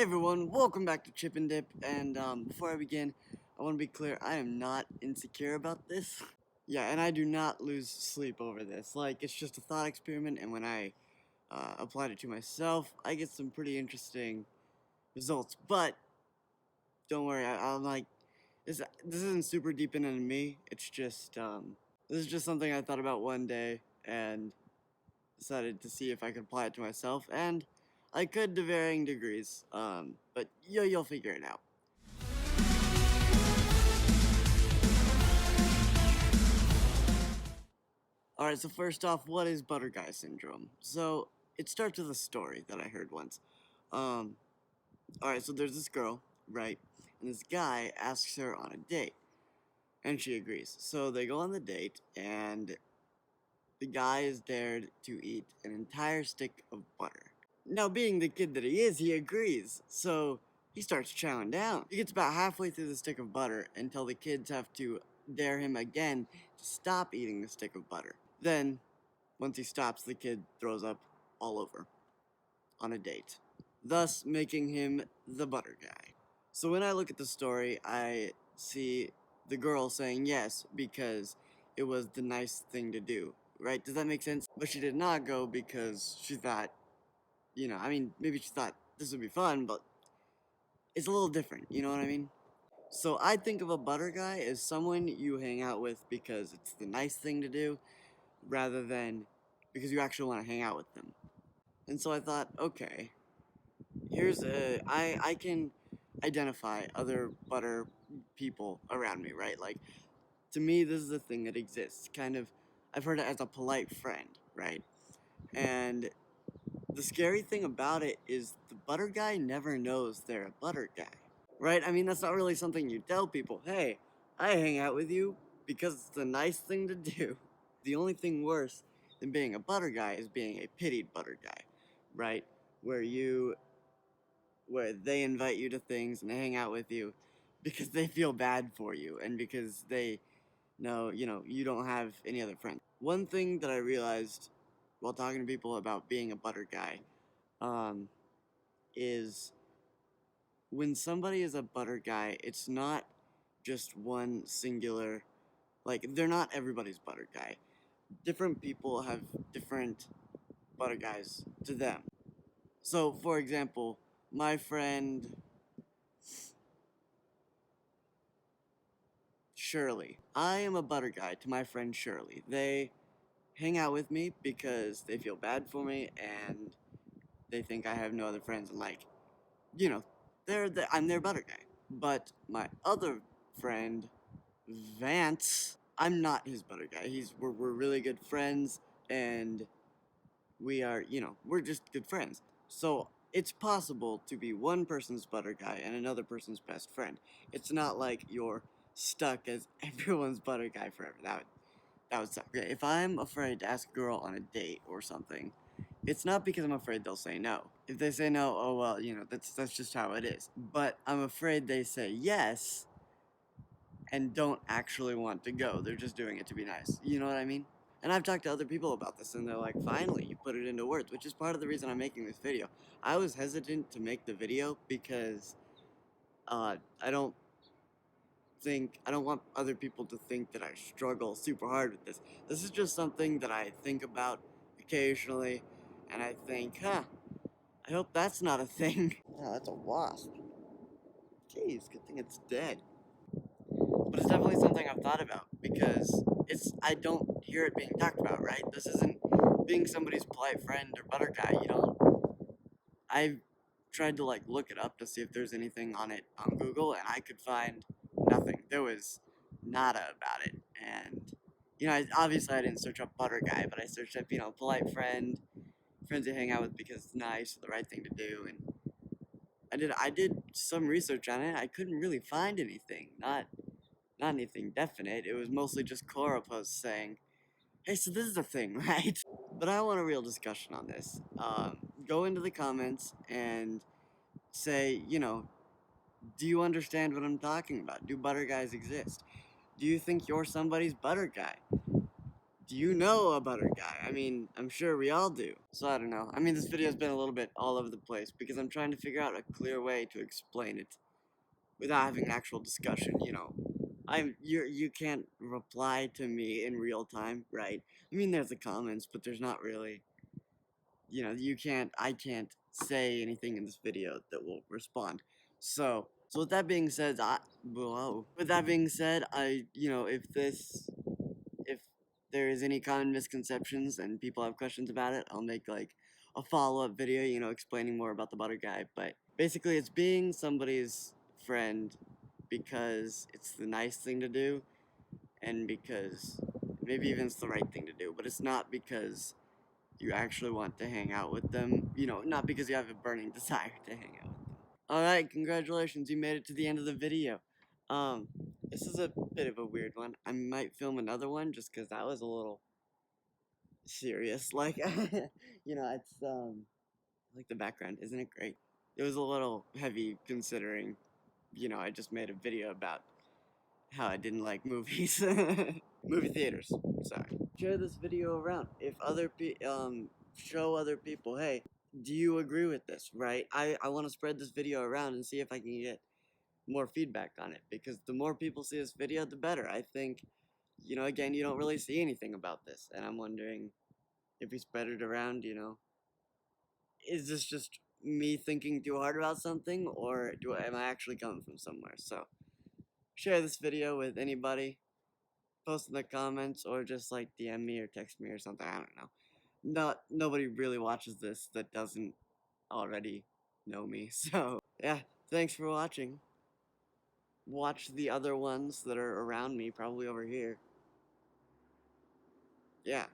Hey everyone, welcome back to Chip and Dip, and before I begin, I want to be clear, I am not insecure about this. Yeah, and I do not lose sleep over this. Like, it's just a thought experiment, and when I applied it to myself, I get some pretty interesting results. But, don't worry, I'm like, this isn't super deep into me, it's just, this is just something I thought about one day, and decided to see if I could apply it to myself, and I could to varying degrees, but you'll figure it out. Alright, so first off, what is butter guy syndrome? So, it starts with a story that I heard once. Um, alright, so there's this girl, right? And this guy asks her on a date. And she agrees. So they go on the date, and the guy is dared to eat an entire stick of butter. Now, being the kid that he is, he agrees. So he starts chowing down. He gets about halfway through the stick of butter until the kids have to dare him again to stop eating the stick of butter. Then, once he stops, the kid throws up all over on a date, thus making him the butter guy. So when I look at the story, I see the girl saying yes because it was the nice thing to do, right? Does that make sense? But she did not go because she thought, maybe she thought this would be fun, but it's a little different, you know what I mean? So I think of a butter guy as someone you hang out with because it's the nice thing to do, rather than because you actually want to hang out with them. And so I thought, okay, I can identify other butter people around me, right? Like, to me, this is a thing that exists. Kind of, I've heard it as a polite friend, right? And the scary thing about it is the butter guy never knows they're a butter guy, right? I mean, that's not really something you tell people. Hey, I hang out with you because it's the nice thing to do. The only thing worse than being a butter guy is being a pitied butter guy, right? Where you where they invite you to things and they hang out with you because they feel bad for you and because they know, you don't have any other friends. One thing that I realized while talking to people about being a butter guy is when somebody is a butter guy, it's not just one singular, like, they're not everybody's butter guy. Different people have different butter guys to them. So, for example, my friend Shirley. I am a butter guy to my friend Shirley. They hang out with me because they feel bad for me and they think I have no other friends and, like, you know, I'm their butter guy. But my other friend, Vance, I'm not his butter guy. We're really good friends and we are, we're just good friends. So it's possible to be one person's butter guy and another person's best friend. It's not like you're stuck as everyone's butter guy forever. That would suck. Okay, if I'm afraid to ask a girl on a date or something, it's not because I'm afraid they'll say no. If they say no, oh well, that's just how it is. But I'm afraid they say yes and don't actually want to go. They're just doing it to be nice. You know what I mean? And I've talked to other people about this, and they're like, finally, you put it into words, which is part of the reason I'm making this video. I was hesitant to make the video because I don't want other people to think that I struggle super hard with this. This is just something that I think about occasionally, and I think, I hope that's not a thing. Oh, that's a wasp. Jeez, good thing it's dead. But it's definitely something I've thought about because I don't hear it being talked about, right? This isn't being somebody's polite friend or butter guy, I've tried to like look it up to see if there's anything on it on Google and I could find nothing. There was nada about it. And obviously I didn't search up butter guy, but I searched up, polite friend, friends you hang out with because it's nice, the right thing to do, and I did some research on it. I couldn't really find anything. Not anything definite. It was mostly just Quora posts saying, hey, so this is a thing, right? But I want a real discussion on this. Go into the comments and say, do you understand what I'm talking about? Do butter guys exist? Do you think you're somebody's butter guy? do you know a butter guy? I mean, I'm sure we all do. So I don't know. I mean, this video's been a little bit all over the place because I'm trying to figure out a clear way to explain it without having an actual discussion, you know. You can't reply to me in real time, right? I mean, there's the comments, but there's not really, you know, I can't say anything in this video that will respond. So with that being said, you know, if there is any common misconceptions and people have questions about it, I'll make like a follow-up video, you know, explaining more about the butter guy. But basically, it's being somebody's friend because it's the nice thing to do, and because maybe even it's the right thing to do, but it's not because you actually want to hang out with them, you know, not because you have a burning desire to hang out with them. Alright, congratulations, you made it to the end of the video. Um, this is a bit of a weird one. I might film another one just because that was a little serious. Like, you know, it's, I like the background, isn't it great? It was a little heavy considering, you know, I just made a video about how I didn't like movies. Movie theaters, sorry. Share this video around. If show other people, hey, do you agree with this, right? I want to spread this video around and see if I can get more feedback on it, because the more people see this video, the better. I think, you know, again, you don't really see anything about this, and I'm wondering if we spread it around, you know, is this just me thinking too hard about something, or am I actually coming from somewhere? So, share this video with anybody, post in the comments, or just like DM me or text me or something, I don't know. Nobody really watches this that doesn't already know me, so, yeah, thanks for watching. Watch the other ones that are around me, probably over here. Yeah.